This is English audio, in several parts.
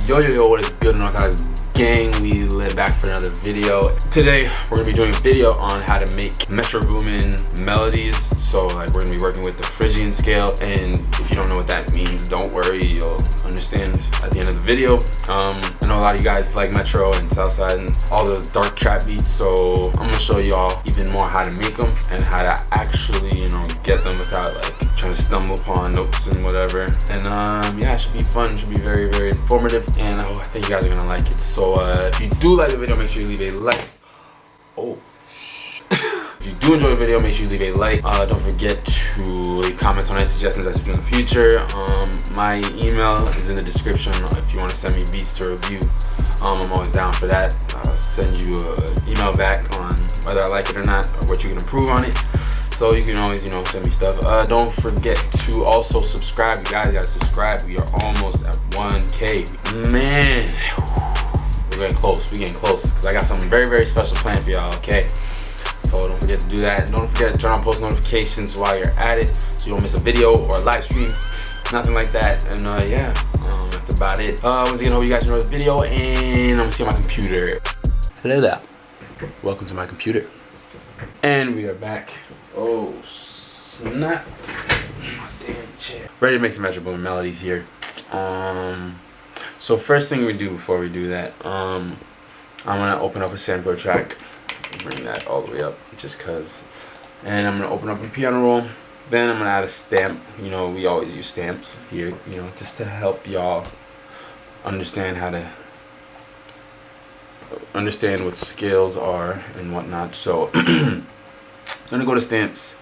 Yo, what is good, Unorthodox gang? We live back for another video. Today we're gonna be doing a video on how to make Metro Boomin melodies. So like we're gonna be working with the Phrygian scale, and if you don't know what that means, don't worry, you'll understand at the end of the video. I know a lot of you guys like Metro and Southside and all those dark trap beats, so I'm gonna show y'all even more how to make them and how to actually, get them without like trying to stumble upon notes and whatever. And yeah, it should be fun, it should be very, very informative, and I think you guys are gonna like it. So if you do like the video, make sure you leave a like. If you do enjoy the video, make sure you leave a like. Don't forget to leave comments on any suggestions I should do in the future. My email is in the description if you want to send me beats to review. I'm always down for that. I'll send you an email back on whether I like it or not, or what you can improve on it. So you can always, send me stuff. Don't forget to also subscribe. You guys gotta subscribe. We are almost at 1K. Man, we're getting close. We're getting close. Because I got something very, very special planned for y'all, okay? So don't forget to do that. And don't forget to turn on post notifications while you're at it, so you don't miss a video or a live stream. Nothing like that. And yeah, that's about it. Once again, hope you guys enjoyed the video, and I'm gonna see on my computer. Hello there. Welcome to my computer. And we are back. Oh snap. My damn chair. Ready to make some Metro Boomin melodies here. So first thing we do before we do that, I'm gonna open up a sample track. Bring that all the way up just cause. And I'm gonna open up a piano roll. Then I'm gonna add a stamp. We always use stamps here, just to help y'all understand how to understand what scales are and whatnot. So I'm gonna go to stamps,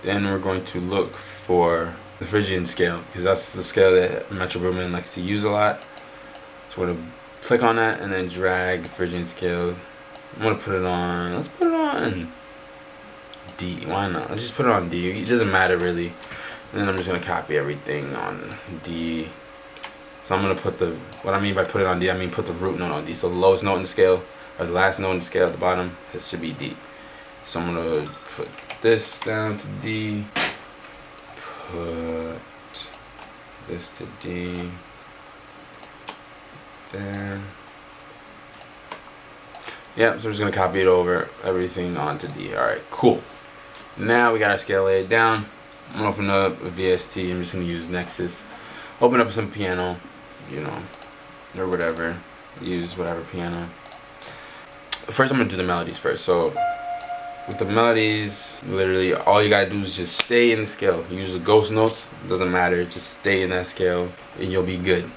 then we're going to look for the Phrygian scale, because that's the scale that Metro Boomin likes to use a lot. So we're gonna click on that and then drag the Phrygian scale. I'm gonna put it on, let's put it on D. Why not? Let's just put it on D. It doesn't matter really. And then I'm just gonna copy everything on D. So I'm gonna put what I mean by put it on D, I mean put the root note on D. So the lowest note in the scale, or the last note in the scale at the bottom, this should be D. So I'm gonna put this down to D, put this to D, there. Yep, so we're just gonna copy it over, everything onto D. Alright, cool. Now we got our scale laid down. I'm gonna open up a VST. I'm just gonna use Nexus. Open up some piano, or whatever. Use whatever piano. First, I'm gonna do the melodies first. So with the melodies, literally all you gotta do is just stay in the scale. Use the ghost notes, doesn't matter, just stay in that scale and you'll be good.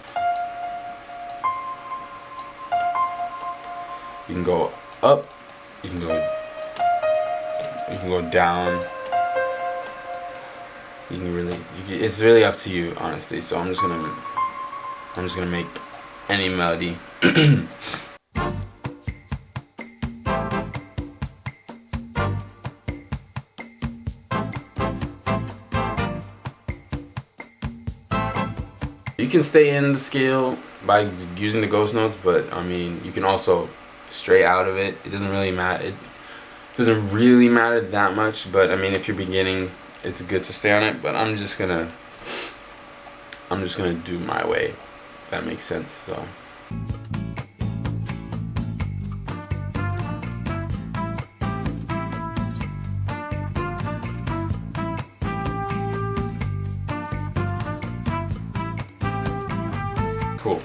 You can go up, you can go down. You can it's really up to you, honestly. So I'm just gonna make any melody. You can stay in the scale by using the ghost notes, but I mean, you can also stray out of it. It doesn't really matter. It doesn't really matter that much, but I mean, if you're beginning, it's good to stay on it. But I'm just gonna do my way, if that makes sense. So cool.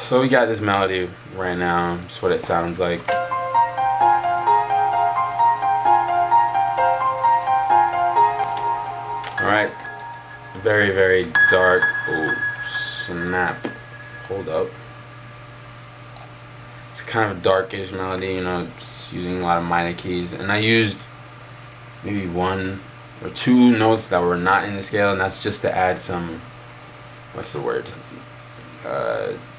So we got this melody right now. That's what it sounds like. Alright. Very, very dark. Oh, snap. Hold up. It's kind of a darkish melody, it's using a lot of minor keys. And I used maybe 1 or 2 notes that were not in the scale, and that's just to add some, what's the word?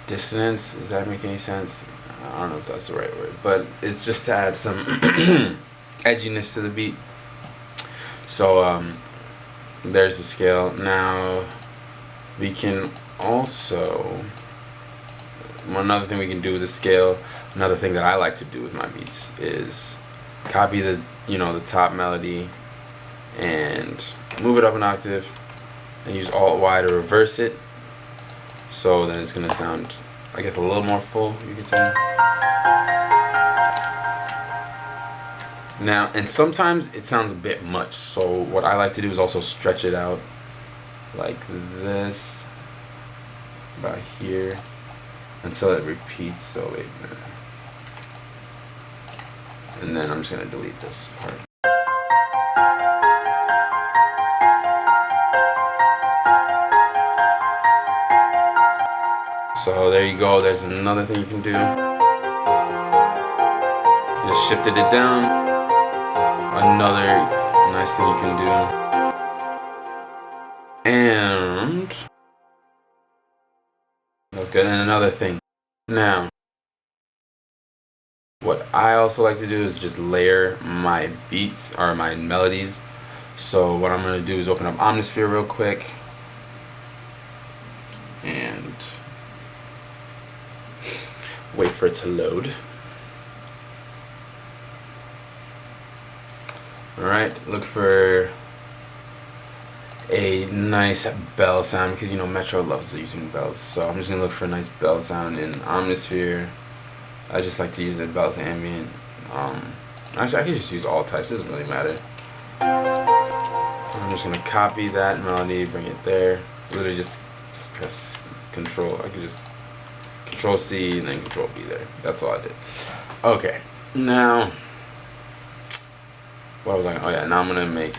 Dissonance. Does that make any sense? I don't know if that's the right word, but it's just to add some edginess to the beat. So there's the scale. Now we can also, another thing we can do with the scale, another thing that I like to do with my beats is copy the the top melody and move it up an octave and use Alt Y to reverse it. So then it's gonna sound, I guess, a little more full, you could say. Now, and sometimes it sounds a bit much, so what I like to do is also stretch it out like this, about here, until it repeats. So wait a minute. And then I'm just gonna delete this part. So there you go, there's another thing you can do. Just shifted it down. Another nice thing you can do. And that's good. And another thing. Now, what I also like to do is just layer my beats or my melodies. So what I'm going to do is open up Omnisphere real quick. And wait for it to load. Alright, look for a nice bell sound, because you know Metro loves using bells. So I'm just going to look for a nice bell sound in Omnisphere. I just like to use the bells ambient. Actually, I can just use all types, it doesn't really matter. I'm just going to copy that melody, bring it there. Literally just press Control. I can just Control C and then Control B there. That's all I did. Okay, now what was I? Oh yeah, now I'm gonna make.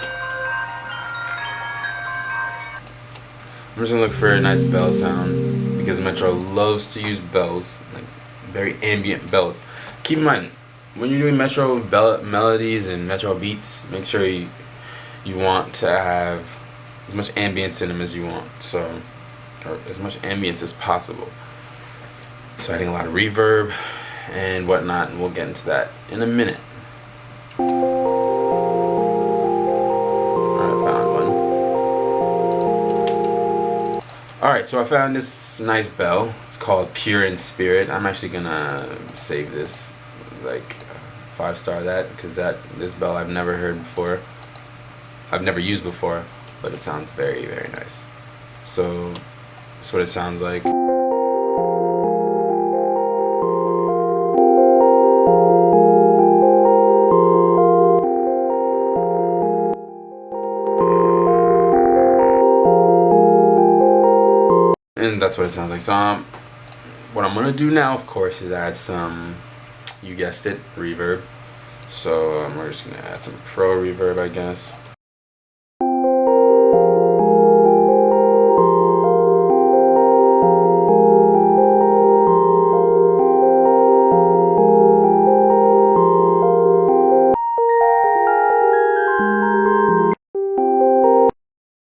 I'm just gonna look for a nice bell sound, because Metro loves to use bells, like very ambient bells. Keep in mind, when you're doing Metro melodies and Metro beats, make sure you want to have as much ambience in them as you want, so, or as much ambience as possible. So adding a lot of reverb and whatnot, and we'll get into that in a minute. Alright, so I found this nice bell. It's called Pure in Spirit. I'm actually gonna save this, like 5-star that, because this bell I've never heard before. I've never used before, but it sounds very, very nice. So that's what it sounds like. And that's what it sounds like. So what I'm gonna do now, of course, is add some, you guessed it, reverb. So we're just gonna add some pro reverb, I guess.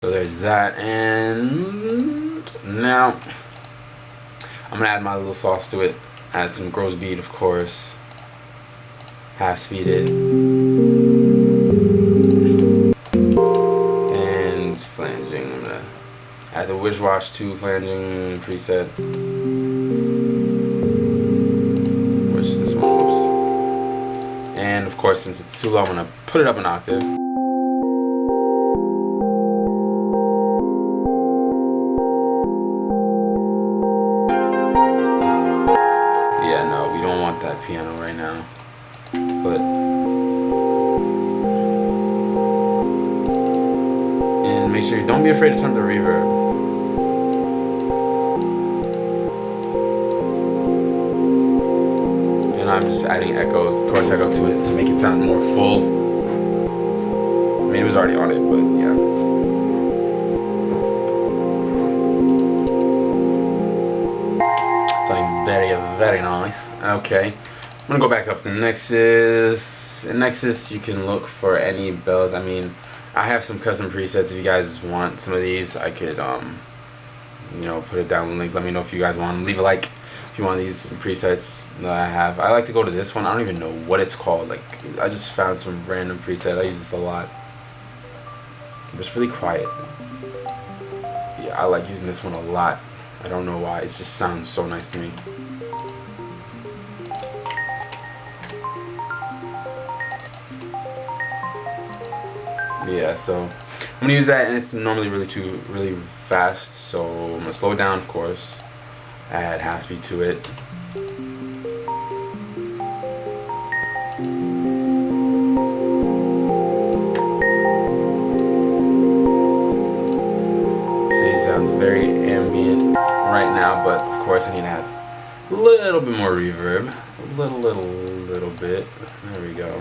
So there's that, and now I'm gonna add my little sauce to it. Add some gross beat, of course. Half speeded. And flanging. I'm gonna add the Wish Wash 2 flanging preset. Which this one, whoops. And of course, since it's too low, I'm gonna put it up an octave. That piano right now, but and make sure you don't be afraid to turn the reverb. And I'm just adding echo, chorus echo to it to make it sound more full. I mean, it was already on it, but yeah. Very, very nice. Okay, I'm gonna go back up to Nexus. In Nexus, you can look for any build. I mean, I have some custom presets. If you guys want some of these, I could, you know, put it down in the link. Let me know if you guys want. Leave a like if you want these presets that I have. I like to go to this one. I don't even know what it's called. Like, I just found some random preset. I use this a lot. It's really quiet. Yeah, I like using this one a lot. I don't know why. It just sounds so nice to me. Yeah, so I'm gonna use that, and it's normally really fast, so I'm gonna slow it down, of course. add half speed to it. Sounds very ambient right now, but of course I need to add a little bit more reverb. A little bit. There we go.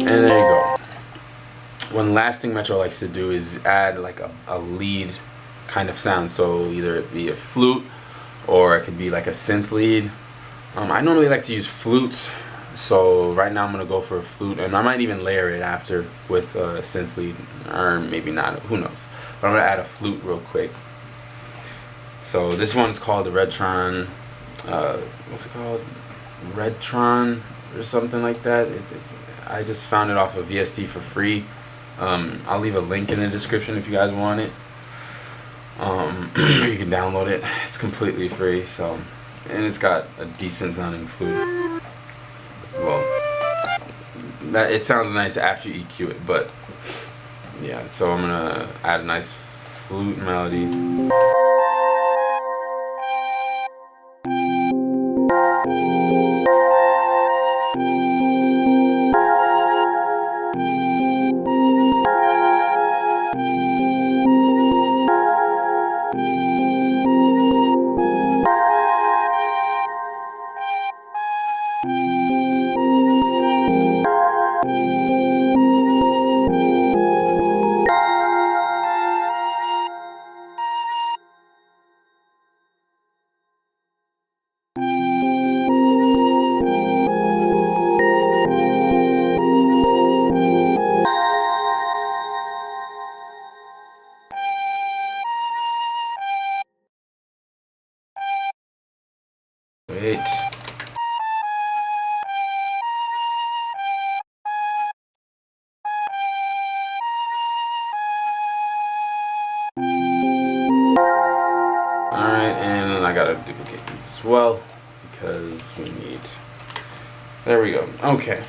And there you go. One last thing Metro likes to do is add like a lead kind of sound, so either it be a flute or it could be like a synth lead. I normally like to use flutes, so right now I'm gonna go for a flute, and I might even layer it after with a synth lead, or maybe not, who knows. But I'm gonna add a flute real quick. So this one's called the Redtron, what's it called? Redtron or something like that. I just found it off of VST for free. I'll leave a link in the description if you guys want it. You can download it. It's completely free. So, and it's got a decent sounding flute. Well, it sounds nice after you EQ it, but yeah. So I'm gonna add a nice flute melody. Wait. Alright, and I gotta duplicate these as well because we need. There we go. Okay.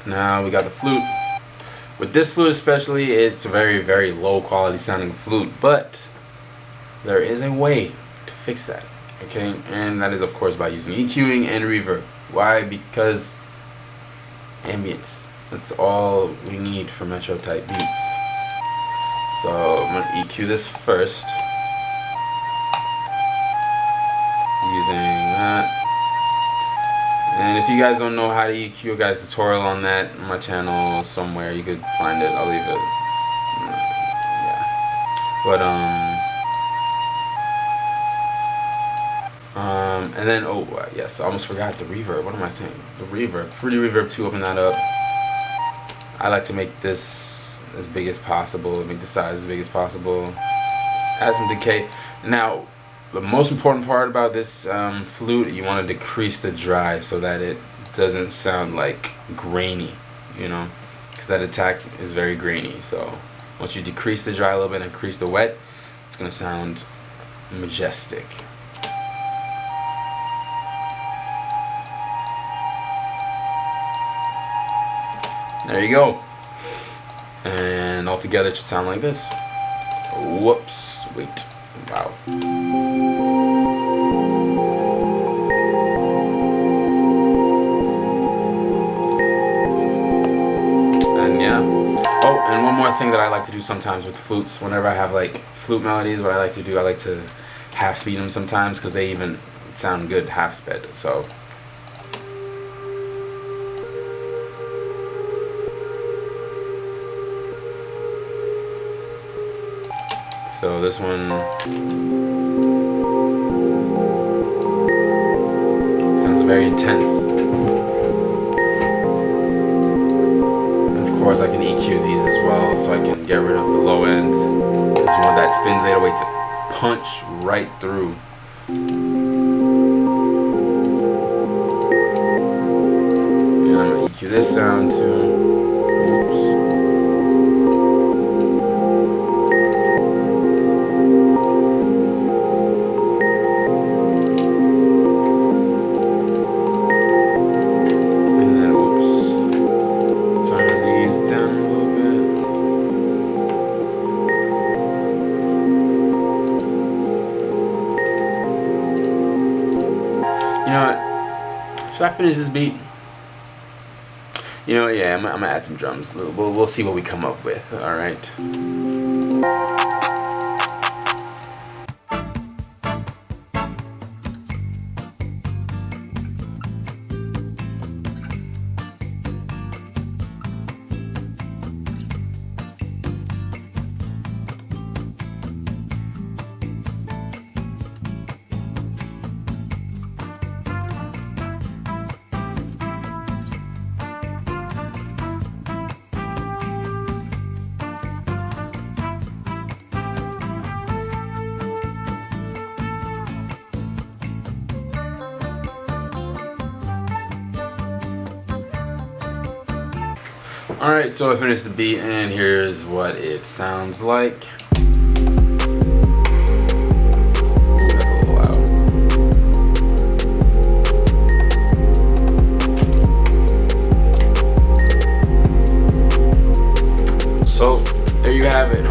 Now we got the flute. With this flute especially, it's a very, very low quality sounding flute, but there is a way to fix that. Okay, and that is of course by using EQing and reverb. Why? Because ambience. That's all we need for Metro type beats. So I'm gonna EQ this first using that. And if you guys don't know how to EQ, I got a tutorial on that on my channel somewhere. You could find it. I'll leave it. Yeah. But and then yes, I almost forgot the reverb. What am I saying? The reverb. Fruity Reverb 2. Open that up. I like to make this as big as possible. Make the size as big as possible. Add some decay. Now, the most important part about this flute, you want to decrease the dry so that it doesn't sound like grainy, you know, because that attack is very grainy. So once you decrease the dry a little bit and increase the wet, it's gonna sound majestic. There you go. And all together it should sound like this. Whoops, wait, wow. And yeah. Oh, and one more thing that I like to do sometimes with flutes, whenever I have like flute melodies, what I like to do, I like to half speed them sometimes because they even sound good half sped. So this one sounds very intense. And of course I can EQ these as well, so I can get rid of the low end. Because you want that spins 808 to punch right through. And I'm gonna EQ this sound too. after I finish this beat, you know, yeah, I'm gonna add some drums. We'll see what we come up with. All right. Alright, so I finished the beat and here's what it sounds like. Ooh, that's a little loud. So there you have it.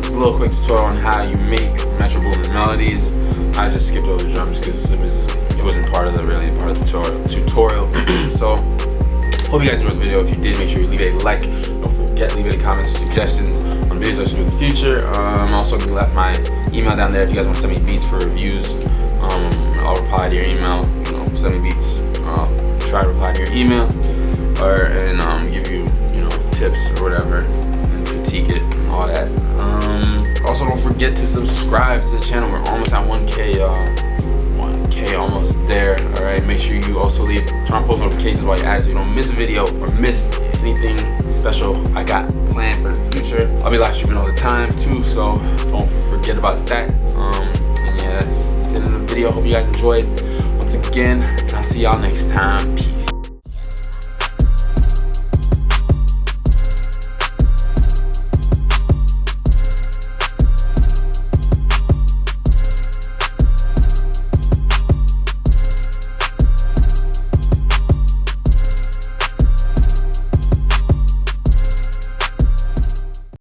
Just a little quick tutorial on how you make Metro Boomin melodies. I just skipped over the drums because it wasn't part of the tutorial. So hope you guys enjoyed the video. If you did, make sure you leave a like. Don't forget, leave any comments or suggestions on videos I should do in the future. I'm also going to let my email down there if you guys want to send me beats for reviews. I'll reply to your email. You know, send me beats. I'll try to reply to your email, and give you, you know, tips or whatever, and critique it and all that. Also, don't forget to subscribe to the channel. We're almost at 1K, almost there. All right, make sure you also turn on post notifications while you're at it so you don't miss a video or miss anything special I got planned for the future. I'll be live streaming all the time too, so don't forget about that. And yeah, that's it in the video. Hope you guys enjoyed once again, and I'll see y'all next time. Peace.